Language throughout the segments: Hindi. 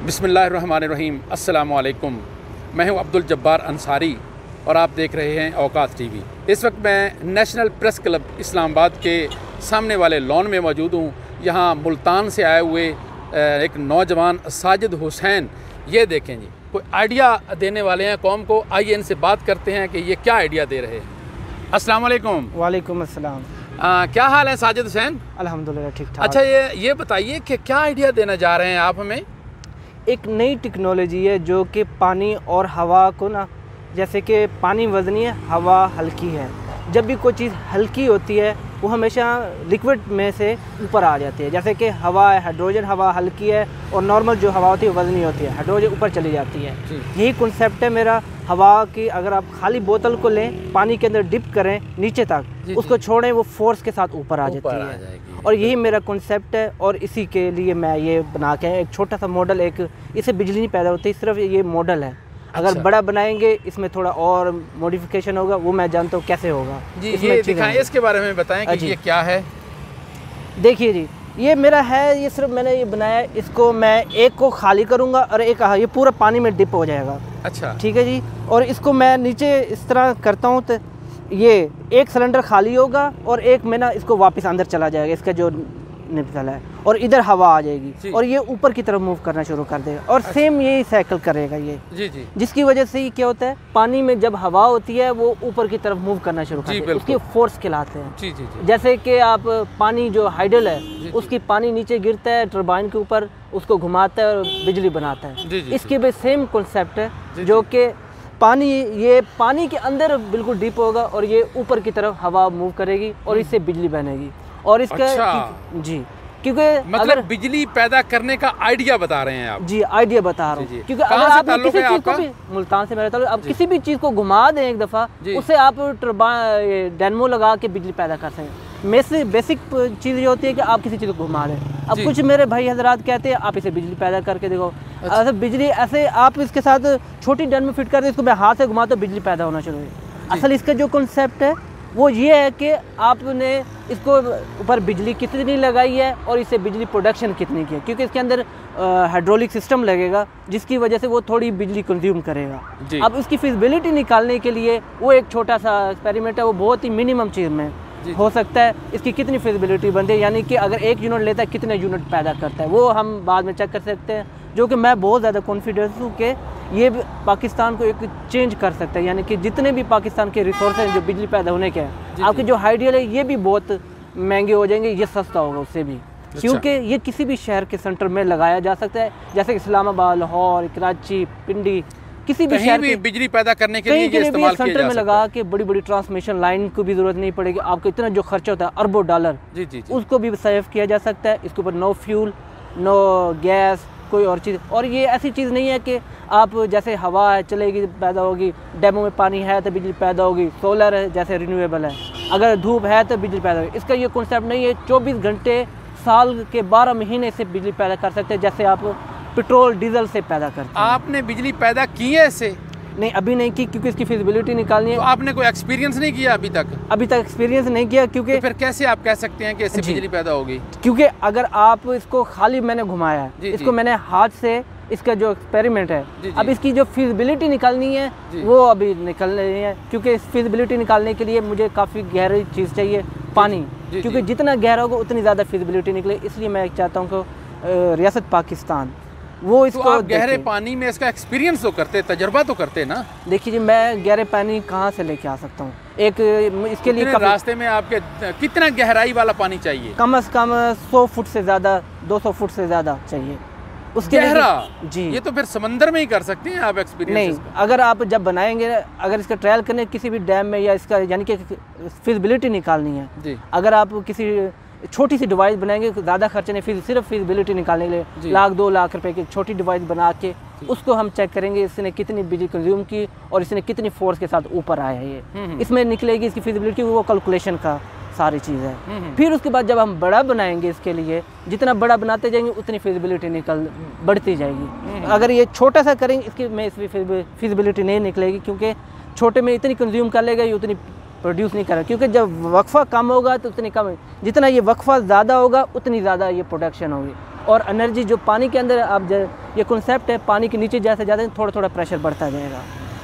बिस्मिल्लाहिर्रहमानिर्रहीम। अस्सलामु अलैकुम। मैं हूं अब्दुल जब्बार अंसारी और आप देख रहे हैं औकात टीवी। इस वक्त मैं नेशनल प्रेस क्लब इस्लामाबाद के सामने वाले लॉन में मौजूद हूं। यहां मुल्तान से आए हुए एक नौजवान साजिद हुसैन, ये देखें जी, कोई आइडिया देने वाले हैं कौम को। आइए इनसे बात करते हैं कि ये क्या आइडिया दे रहे हैं। अस्सलाम वालेकुम। वालेकुम अस्सलाम। क्या हाल है साजिद हुसैन? अल्हम्दुलिल्लाह ठीक ठाक। अच्छा, ये बताइए कि क्या आइडिया देना जा रहे हैं आप हमें? एक नई टेक्नोलॉजी है जो कि पानी और हवा को ना, जैसे कि पानी वज़नी है, हवा हल्की है। जब भी कोई चीज़ हल्की होती है वो हमेशा लिक्विड में से ऊपर आ जाती है। जैसे कि हवा है, हाइड्रोजन हवा हल्की है और नॉर्मल जो हवा होती है वज़नी होती है, हाइड्रोजन ऊपर चली जाती है। यही कॉन्सेप्ट है मेरा हवा की। अगर आप खाली बोतल को लें, पानी के अंदर डिप करें नीचे तक, उसको छोड़ें, वो फोर्स के साथ ऊपर आ जाती है। और यही मेरा कॉन्सेप्ट है और इसी के लिए मैं ये बना के एक छोटा सा मॉडल, एक इससे बिजली नहीं पैदा होती, सिर्फ ये मॉडल है। अगर बड़ा बनाएंगे इसमें थोड़ा और मॉडिफिकेशन होगा, वो मैं जानता हूँ कैसे होगा। जी, ये दिखाएं, इसके बारे में बताएं कि ये क्या है। देखिए जी, ये मेरा है, ये सिर्फ मैंने ये बनाया है। इसको मैं एक को खाली करूँगा और एक ये पूरा पानी में डिप हो जाएगा। अच्छा, ठीक है जी। और इसको मैं नीचे इस तरह करता हूँ तो ये एक सिलेंडर खाली होगा और एक में ना इसको वापस अंदर चला जाएगा, इसका जो निकला है, और इधर हवा आ जाएगी और ये ऊपर की तरफ मूव करना शुरू कर देगा। और सेम यही साइकिल करेगा ये। जी। जिसकी वजह से क्या होता है, पानी में जब हवा होती है वो ऊपर की तरफ मूव करना शुरू करती है, उसकी फोर्स कहलाते हैं। जी। जैसे कि आप पानी जो हाइडल है उसकी पानी नीचे गिरता है टरबाइन के ऊपर, उसको घुमाता है और बिजली बनाता है। इसके भी सेम कॉन्सेप्ट है, जो कि पानी, ये पानी के अंदर बिल्कुल डीप होगा और ये ऊपर की तरफ हवा मूव करेगी और इससे बिजली बनेगी। और इसका जी, क्योंकि मतलब अगर बिजली पैदा करने का आइडिया बता रहे हैं आप? जी, आइडिया बता रहा हूँ। क्योंकि अगर आप किसी चीज को भी, मुल्तान से मेरा ताल्लुक, आप किसी भी चीज को घुमा दें एक दफा, उससे आप डायनमो लगा के बिजली पैदा कर सकते। बेसिक चीज़ ये होती है कि आप किसी चीज़ को घुमा लें। अब कुछ मेरे भाई हजरात कहते हैं आप इसे बिजली पैदा करके देखो। अच्छा। बिजली ऐसे आप इसके साथ छोटी डन में फिट कर दे, इसको मैं हाथ से घुमा तो बिजली पैदा होना शुरू है। असल इसका जो कॉन्सेप्ट है वो ये है कि आपने इसको ऊपर बिजली कितनी लगाई है और इससे बिजली प्रोडक्शन कितनी की है, क्योंकि इसके अंदर हाइड्रोलिक सिस्टम लगेगा जिसकी वजह से वो थोड़ी बिजली कंज्यूम करेगा। अब इसकी फिजिबिलिटी निकालने के लिए वो एक छोटा सा एक्सपेरिमेंट है, वो बहुत ही मिनिमम चीज़ में हो सकता है। इसकी कितनी फिजिबिलिटी बनती है, यानी कि अगर एक यूनिट लेता है कितने यूनिट पैदा करता है, वो हम बाद में चेक कर सकते हैं। जो कि मैं बहुत ज़्यादा कॉन्फिडेंस हूँ कि ये पाकिस्तान को एक चेंज कर सकता है। यानी कि जितने भी पाकिस्तान के रिसोर्स हैं जो बिजली पैदा होने के हैं, आपके जो हाइडियल है ये भी बहुत महंगे हो जाएंगे, ये सस्ता होगा उससे भी। क्योंकि ये किसी भी शहर के सेंटर में लगाया जा सकता है, जैसे इस्लामाबाद, लाहौर, कराची, पिंडी, किसी भी शहर में बिजली पैदा करने के लिए इस्तेमाल किया जा सकता है। में लगा के बड़ी बड़ी ट्रांसमिशन लाइन को भी जरूरत नहीं पड़ेगी। आपको इतना जो खर्चा होता है अरबों डॉलर, उसको भी सेव किया जा सकता है। इसके ऊपर नो फ्यूल, नो गैस, कोई और चीज़। और ये ऐसी चीज़ नहीं है कि आप जैसे हवा है चलेगी पैदा होगी, डैमों में पानी है तो बिजली पैदा होगी, सोलर है जैसे रिन्यूएबल है, अगर धूप है तो बिजली पैदा होगी। इसका ये कॉन्सेप्ट नहीं है। 24 घंटे साल के 12 महीने से बिजली पैदा कर सकते हैं, जैसे आप पेट्रोल डीजल से पैदा करते हैं। आपने बिजली पैदा की है इससे? नहीं, अभी नहीं की, क्योंकि इसकी फिजिबिलिटी निकालनी है। तो आपने कोई एक्सपीरियंस नहीं किया अभी तक? अभी तक एक्सपीरियंस नहीं किया। क्योंकि तो फिर कैसे आप कह सकते हैं कि इससे बिजली पैदा होगी? क्योंकि अगर आप इसको खाली मैंने घुमाया है, इसको मैंने हाथ से, इसका जो एक्सपेरिमेंट है, अब इसकी जो फिजिबिलिटी निकालनी है वो अभी निकल रही है। क्योंकि इस फिजिबिलिटी निकालने के लिए मुझे काफ़ी गहरी चीज़ चाहिए, पानी। क्योंकि जितना गहरा होगा उतनी ज़्यादा फिजिबिलिटी निकले। इसलिए मैं चाहता हूँ कि रियासत पाकिस्तान वो इसको, तो आप गहरे पानी में इसका एक्सपीरियंस तो करते, तजर्बा तो करते ना। देखिए जी, मैं गहरे पानी कहाँ से लेके आ सकता हूँ? एक इसके लिए रास्ते में आपके कितना गहराई वाला पानी चाहिए? कम से कम 100 फुट से ज़्यादा, 200 फुट से ज़्यादा चाहिए उसके गहरा। जी, ये तो फिर समंदर में ही कर सकते हैं आप एक्सपीरियंस? नहीं, अगर आप जब बनाएंगे, अगर इसका ट्रायल करने किसी भी डैम में, या इसका यानी कि फिजिबिलिटी निकालनी है, अगर आप किसी छोटी सी डिवाइस बनाएंगे, ज़्यादा खर्चे नहीं, सिर्फ फिजिबिलिटी निकालने के लिए 1-2 लाख रुपए की छोटी डिवाइस बना के उसको हम चेक करेंगे इसने कितनी बिजली कंज्यूम की और इसने कितनी फोर्स के साथ ऊपर आया है। ये इसमें निकलेगी इसकी फिजिबिलिटी, वो कैलकुलेशन का सारी चीज़ है। फिर उसके बाद जब हम बड़ा बनाएंगे, इसके लिए जितना बड़ा बनाते जाएंगे उतनी फिजिबिलिटी बढ़ती जाएगी। अगर ये छोटा सा करेंगे, इसकी में इसकी फिजिबिलिटी नहीं निकलेगी, क्योंकि छोटे में इतनी कंज्यूम कर लेगा, ये उतनी प्रोड्यूस नहीं कर रहा। क्योंकि जब वक्फा कम होगा तो उतनी कम, जितना ये वक्फा ज़्यादा होगा उतनी ज़्यादा ये प्रोडक्शन होगी। और एनर्जी जो पानी के अंदर आप ये कॉन्सेप्ट है, पानी के नीचे जैसे जाते हैं थोड़ा थोड़ा प्रेशर बढ़ता जाएगा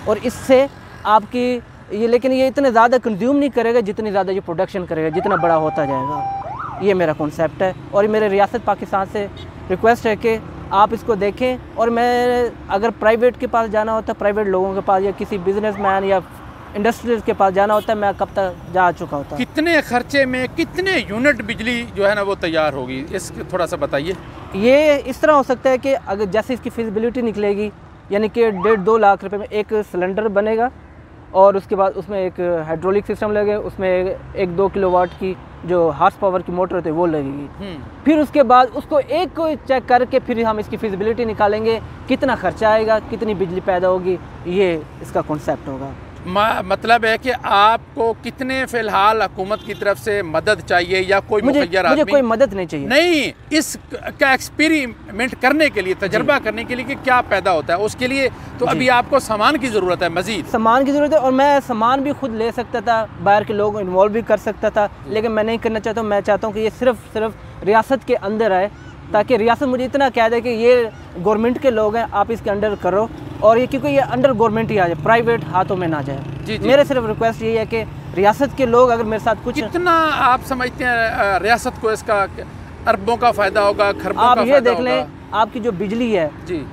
और इससे आपकी ये, लेकिन ये इतने ज़्यादा कंज्यूम नहीं करेगा जितनी ज़्यादा ये प्रोडक्शन करेगा, जितना बड़ा होता जाएगा। ये मेरा कॉन्सेप्ट है और मेरे रियासत पाकिस्तान से रिक्वेस्ट है कि आप इसको देखें। और मैं अगर प्राइवेट के पास जाना होता है, प्राइवेट लोगों के पास या किसी बिजनेसमैन या इंडस्ट्रियल के पास जाना होता है, मैं कब तक जा चुका होता। कितने खर्चे में कितने यूनिट बिजली जो है ना वो तैयार होगी, इस थोड़ा सा बताइए। ये इस तरह हो सकता है कि अगर जैसे इसकी फिजिबिलिटी निकलेगी, यानी कि 1.5-2 लाख रुपए में एक सिलेंडर बनेगा और उसके बाद उसमें एक हाइड्रोलिक सिस्टम लगे, उसमें 1-2 किलोवाट की जो हार्स पावर की मोटर होती है वो लगेगी। फिर उसके बाद उसको एक को चेक करके फिर हम इसकी फिजिबिलिटी निकालेंगे, कितना खर्चा आएगा, कितनी बिजली पैदा होगी, ये इसका कॉन्सेप्ट होगा। मतलब है कि आपको कितने फिलहाल हुकूमत की तरफ से मदद चाहिए या कोई मुझे कोई मदद नहीं चाहिए। नहीं, इसका एक्सपेरिमेंट करने के लिए, तजर्बा करने के लिए कि क्या पैदा होता है, उसके लिए तो अभी आपको सामान की ज़रूरत है, मज़ीद सामान की ज़रूरत है। और मैं सामान भी खुद ले सकता था, बाहर के लोग इन्वॉल्व भी कर सकता था, लेकिन मैं नहीं करना चाहता हूँ। मैं चाहता हूँ कि ये सिर्फ रियासत के अंदर आए, ताकि रियासत मुझे इतना कह दे कि ये गवर्नमेंट के लोग हैं, आप इसके अंडर करो, और ये क्योंकि ये अंडर गवर्नमेंट ही आ जाए, प्राइवेट हाथों में ना जाए। मेरे सिर्फ रिक्वेस्ट यही है कि रियासत के लोग अगर मेरे साथ कुछ, कितना आप समझते हैं रियासत को इसका अरबों का फ़ायदा होगा, खरबों आप का ये देख लें, आपकी जो बिजली है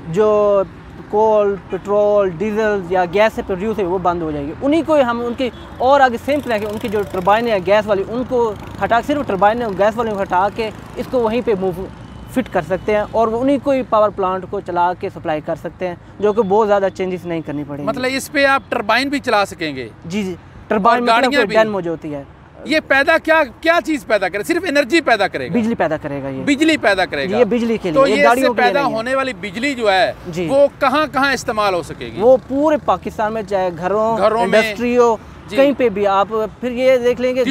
जो कोल, पेट्रोल, डीजल या गैस से प्रोड्यूस है वो बंद हो जाएगी। उन्हीं को हम उनकी और आगे सेम तरह के उनकी जो टर्बाइनें हैं गैस वाली, उनको हटा, सिर्फ टर्बाइनें गैस वाली हटा के इसको वहीं पे मूव फिट कर सकते हैं और उन्हीं को ही पावर प्लांट को चला के सप्लाई कर सकते हैं, जो कि बहुत ज़्यादा चेंजेस नहीं करनी पड़ेगी। मतलब इस पे आप टर्बाइन भी चला सकेंगे? जी, टर्बाइन में डैम होती है। ये पैदा क्या चीज़ पैदा करे? सिर्फ एनर्जी पैदा करेगा? बिजली पैदा करेगा। ये बिजली पैदा करेगा, ये बिजली के लिए। तो ये पैदा होने वाली बिजली जो है वो कहाँ कहाँ इस्तेमाल हो सकेगी? वो पूरे पाकिस्तान में, चाहे घरों इंडस्ट्री हो, कहीं पे भी। आप फिर ये देख लेंगे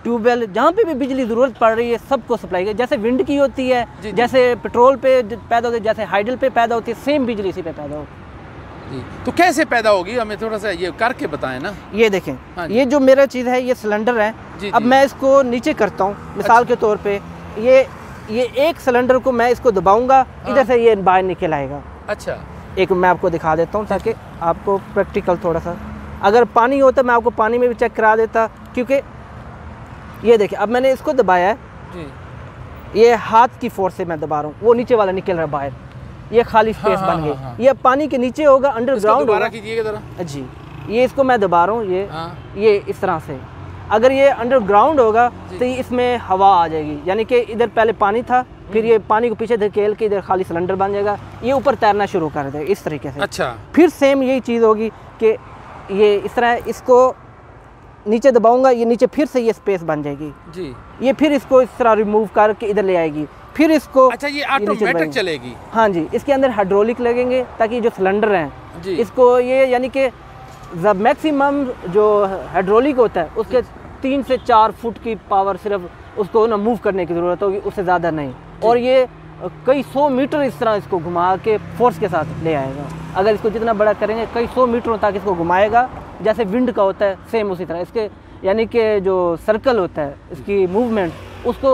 ट्यूबवेल, जहाँ पे भी बिजली ज़रूरत पड़ रही है सबको सप्लाई कर, जैसे विंड की होती है, जैसे पेट्रोल पे पैदा होती है, जैसे हाइडल पे पैदा होती है, सेम बिजली इसी पे पैदा होगी। तो कैसे पैदा होगी, हमें थोड़ा सा ये करके बताएं ना। ये देखें, ये जो मेरा चीज़ है, ये सिलेंडर है। अब मैं इसको नीचे करता हूँ, मिसाल के तौर पे ये एक सिलेंडर को मैं इसको दबाऊंगा, इधर से ये बाहर निकल आएगा। अच्छा, एक मैं आपको दिखा देता हूँ ताकि आपको प्रैक्टिकल थोड़ा सा, अगर पानी होता मैं आपको पानी में भी चेक करा देता, क्योंकि ये देखिए अब मैंने इसको दबाया है, ये हाथ की फोर्स से मैं दबा रहा हूँ, वो नीचे वाला निकल रहा है बाहर, ये खाली स्पेस बन गई। ये पानी के नीचे होगा, अंडरग्राउंड होगा। जी, ये इसको मैं दबा रहा हूँ, ये इस तरह से। अगर ये अंडरग्राउंड होगा तो इसमें हवा आ जाएगी, यानी कि इधर पहले पानी था, फिर ये पानी को पीछे धकेल के इधर खाली सिलेंडर बन जाएगा, ये ऊपर तैरना शुरू कर देगा इस तरीके से। अच्छा, फिर सेम यही चीज़ होगी कि ये इस तरह, इसको नीचे दबाऊंगा, ये नीचे फिर से ये स्पेस बन जाएगी जी। ये फिर इसको इस तरह रिमूव करके इधर ले आएगी, फिर इसको। अच्छा, ये ऑटोमेटिक चलेगी? हाँ जी, इसके अंदर हाइड्रोलिक लगेंगे ताकि जो सिलेंडर हैं इसको ये, यानी कि मैक्सिमम जो हाइड्रोलिक होता है उसके 3 से 4 फुट की पावर सिर्फ उसको ना मूव करने की ज़रूरत होगी, उससे ज़्यादा नहीं। और ये कई 100 मीटर इस तरह इसको घुमा के फोर्स के साथ ले आएगा। अगर इसको जितना बड़ा करेंगे, कई 100 मीटरों तक इसको घुमाएगा, जैसे विंड का होता है सेम उसी तरह। इसके यानी कि जो सर्कल होता है इसकी मूवमेंट, उसको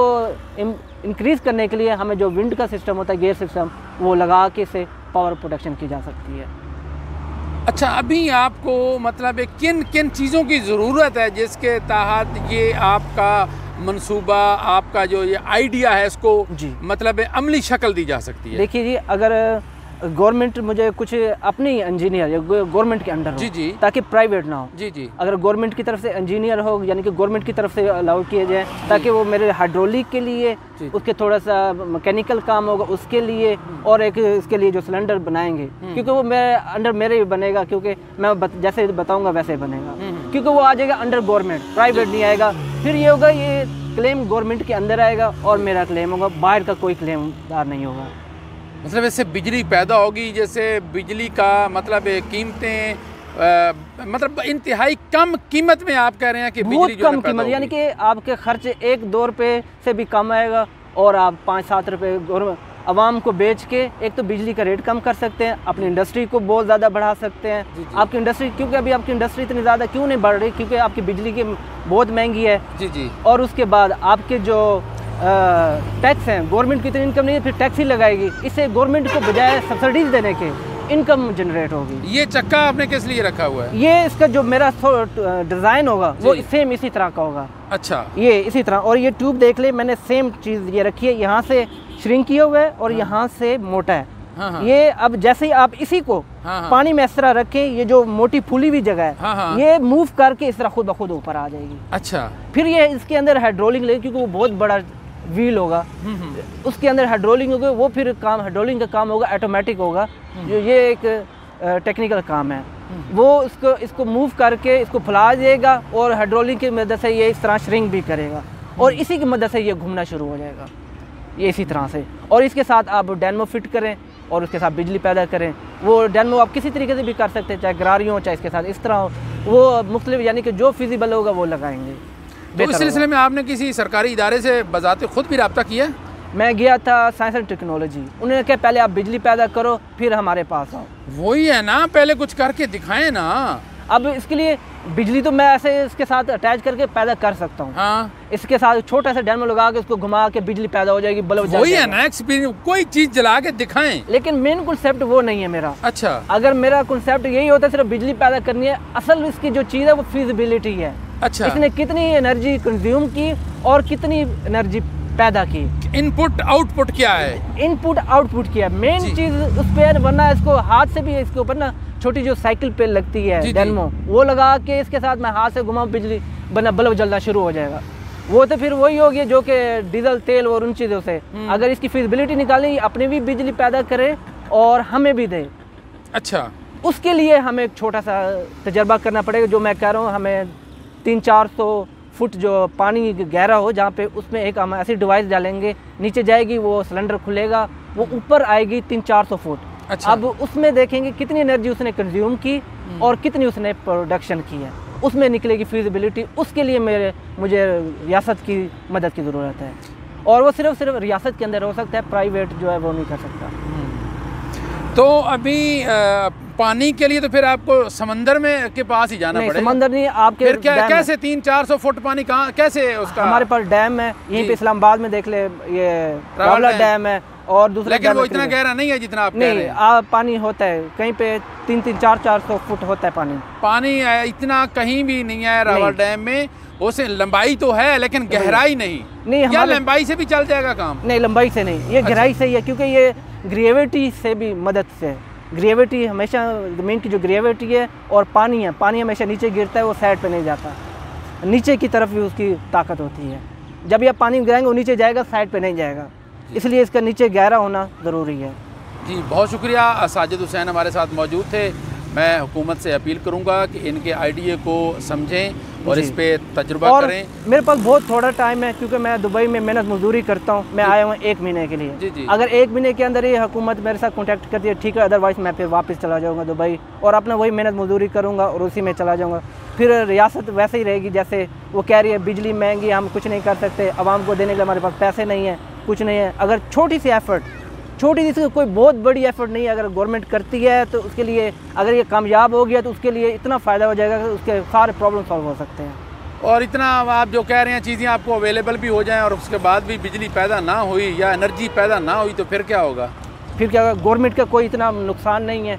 इंक्रीज़ करने के लिए हमें जो विंड का सिस्टम होता है, गियर सिस्टम, वो लगा के इसे पावर प्रोडक्शन की जा सकती है। अच्छा, अभी आपको मतलब किन किन चीज़ों की ज़रूरत है जिसके तहत ये आपका मंसूबा, आपका जो ये आइडिया है, इसको मतलब अमली शक्ल दी जा सकती है? देखिए जी, अगर गवर्नमेंट मुझे कुछ अपनी इंजीनियर या गवर्नमेंट के अंडर हो, ताकि प्राइवेट ना हो। जी। अगर गवर्नमेंट की तरफ से इंजीनियर हो, यानी कि गवर्नमेंट की तरफ से अलाउ किए जाए, ताकि वो मेरे हाइड्रोलिक के लिए, उसके थोड़ा सा मैकेनिकल काम होगा उसके लिए, और एक इसके लिए जो सिलेंडर बनाएंगे, क्योंकि वो मेरे अंडर मेरे ही बनेगा, क्योंकि मैं जैसे बताऊँगा वैसे बनेगा, क्योंकि वो आ जाएगा अंडर गवर्नमेंट, प्राइवेट नहीं आएगा। फिर ये होगा, ये क्लेम गवर्नमेंट के अंदर आएगा और मेरा क्लेम होगा, बाहर का कोई क्लेमदार नहीं होगा। मतलब इससे बिजली पैदा होगी, जैसे बिजली का मतलब कीमतें मतलब इंतहाई कम कीमत में आप कह रहे हैं कि बिजली कम कीमत, यानी कि आपके खर्च 1-2 रुपये से भी कम आएगा, और आप 5-7 रुपये आवाम को बेच के एक तो बिजली का रेट कम कर सकते हैं, अपनी इंडस्ट्री को बहुत ज़्यादा बढ़ा सकते हैं। आपकी इंडस्ट्री, क्योंकि अभी आपकी इंडस्ट्री इतनी ज़्यादा क्यों नहीं बढ़ रही, क्योंकि आपकी बिजली की बहुत महंगी है। जी। और उसके बाद आपके जो टैक्स हैं, गवर्नमेंट की इतनी इनकम नहीं है, फिर टैक्स ही लगाएगी। इससे गवर्नमेंट को बजाय सब्सिडीज देने के इनकम जनरेट होगी। ये चक्का आपने किस लिए रखा हुआ है? ये इसका जो मेरा डिज़ाइन होगा वो सेम इसी तरह का होगा। अच्छा, ये इसी तरह। और ये ट्यूब देख ले, मैंने सेम चीज़ ये रखी है, यहाँ से श्रिंक किया हुआ है और यहाँ से मोटा है। ये अब जैसे ही आप इसी को पानी में इस तरह रखें, ये जो मोटी फूली हुई जगह है ये मूव करके इस तरह खुद ब खुद ऊपर आ जाएगी। अच्छा, फिर ये इसके अंदर हाइड्रोलिक लगे, क्योंकि वो बहुत बड़ा व्हील होगा, उसके अंदर हाइड्रोलिक होगा, वो फिर काम हाइड्रोलिक का काम होगा, ऑटोमेटिक होगा। जो ये एक टेक्निकल काम है, वो इसको मूव करके इसको फैला देगा और हाइड्रोलिक की मदद से ये इस तरह श्रिंक भी करेगा और इसी की मदद से ये घूमना शुरू हो जाएगा, ये इसी तरह से। और इसके साथ आप डायनमो फिट करें और उसके साथ बिजली पैदा करें। वो डायनमो आप किसी तरीके से भी कर सकते हैं, चाहे गरारी हो चाहे इसके साथ इस तरह हो, वो मुख्तलिफ यानी कि जो फिजिबल होगा वो लगाएंगे। तो इस सिलसिले में आपने किसी सरकारी इदारे से बजाते खुद भी रब्ता किया? मैं गया था साइंस एंड टेक्नोलॉजी, उन्होंने कहा पहले आप बिजली पैदा करो फिर हमारे पास आओ। वही है ना, पहले कुछ करके दिखाएं ना। अब इसके लिए बिजली तो मैं ऐसे इसके साथ अटैच करके पैदा कर सकता हूँ। हाँ। इसके साथ छोटा सा डायनमो लगा के उसको घुमा के बिजली पैदा हो जाएगी, बल्ब जल जाएगा। वही है ना एक्सपीरियंस, कोई चीज जला के दिखाएं। लेकिन मेन कॉन्सेप्ट वो नहीं है मेरा। अच्छा, अगर मेरा कॉन्सेप्ट यही होता सिर्फ बिजली पैदा करनी है, असल इसकी जो चीज़ है वो फिजिबिलिटी है। अच्छा, इसने कितनी एनर्जी कंज्यूम की और कितनी एनर्जी पैदा की, इनपुट आउटपुट क्या है, इनपुट आउटपुट क्या है, मेन चीज उस पे। वरना इसको हाथ से भी इसके ऊपर ना छोटी जो साइकिल पे लगती है डायनमो, वो लगा के इसके साथ मैं हाथ से घुमाऊं, बिजली बना बल्ब जलना शुरू हो जाएगा। वो तो फिर वही होगी जो कि डीजल तेल और उन चीज़ों से। अगर इसकी फिजिबिलिटी निकालें, अपनी भी बिजली पैदा करे और हमें भी दे। अच्छा, उसके लिए हमें एक छोटा सा तजर्बा करना पड़ेगा, जो मैं कह रहा हूँ। हमें 300-400 फुट जो पानी गहरा हो, जहाँ पे उसमें एक हम ऐसी डिवाइस डालेंगे, नीचे जाएगी, वो सिलेंडर खुलेगा, वो ऊपर आएगी 300-400 फुट। अच्छा। अब उसमें देखेंगे कितनी एनर्जी उसने कंज्यूम की और कितनी उसने प्रोडक्शन की है, उसमें निकलेगी फिजिबिलिटी। उसके लिए मुझे रियासत की मदद की ज़रूरत है, और वो सिर्फ रियासत के अंदर हो सकता है, प्राइवेट जो है वो नहीं कर सकता। तो अभी पानी के लिए तो फिर आपको समंदर में के पास ही जाना पड़ेगा। समंदर नहीं, आपके फिर क्या कैसे 300-400 फुट पानी कहाँ कैसे उसका? हमारे पास डैम है यहीं पे इस्लामाबाद में, देख ले, ये रावला डैम है और दूसरा। लेकिन वो इतना गहरा नहीं है जितना आप कह रहे हैं। पानी होता है कहीं पे 300-400 फुट होता है पानी। पानी इतना कहीं भी नहीं है रावला डैम में। उसे लंबाई तो है लेकिन गहराई नहीं। क्या लंबाई से भी चल जाएगा काम? नहीं, लंबाई से नहीं, ये गहराई से ही है, क्योंकि ये ग्रेविटी से भी मदद से। ग्रेविटी हमेशा, ज़मीन की जो ग्रेविटी है और पानी है, पानी हमेशा नीचे गिरता है, वो साइड पे नहीं जाता, नीचे की तरफ भी उसकी ताकत होती है। जब ये पानी गिराएंगे वो नीचे जाएगा, साइड पे नहीं जाएगा, इसलिए इसका नीचे गहरा होना ज़रूरी है। जी, बहुत शुक्रिया। साजिद हुसैन हमारे साथ मौजूद थे। मैं हुकूमत से अपील करूंगा कि इनके आइडिया को समझें और इस पे तजुर्बा करें। मेरे पास बहुत थोड़ा टाइम है, क्योंकि मैं दुबई में मेहनत मजदूरी करता हूँ। मैं आया हूँ 1 महीने के लिए। जी। अगर 1 महीने के अंदर ये हुकूमत मेरे साथ कॉन्टैक्ट करती है, ठीक है, अदरवाइज़ मैं फिर वापस चला जाऊँगा दुबई और अपना वही मेहनत मजदूरी करूँगा और उसी में चला जाऊँगा। फिर रियासत वैसे ही रहेगी जैसे वो कह रही है, बिजली महंगी, हम कुछ नहीं कर सकते, आवाम को देने के लिए हमारे पास पैसे नहीं है, कुछ नहीं है। अगर छोटी सी एफर्ट, छोटी सी, कोई बहुत बड़ी एफर्ट नहीं है, अगर गवर्नमेंट करती है तो उसके लिए, अगर ये कामयाब हो गया तो उसके लिए इतना फ़ायदा हो जाएगा कि उसके सारे प्रॉब्लम सॉल्व हो सकते हैं। और इतना आप जो कह रहे हैं चीज़ें आपको अवेलेबल भी हो जाएं और उसके बाद भी बिजली पैदा ना हुई या एनर्जी पैदा ना हुई तो फिर क्या होगा? फिर क्या होगा? गवर्नमेंट का कोई इतना नुकसान नहीं है।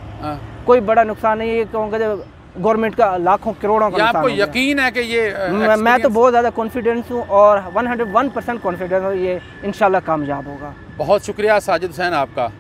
कोई बड़ा नुकसान नहीं है, कहूँगा गवर्नमेंट का लाखों करोड़ों का नुकसान। आपको यकीन है कि ये? मैं तो बहुत ज़्यादा कॉन्फिडेंस हूँ और 101% कॉन्फिडेंस हूँ, ये इंशाल्लाह कामयाब होगा। बहुत शुक्रिया साजिद हुसैन आपका।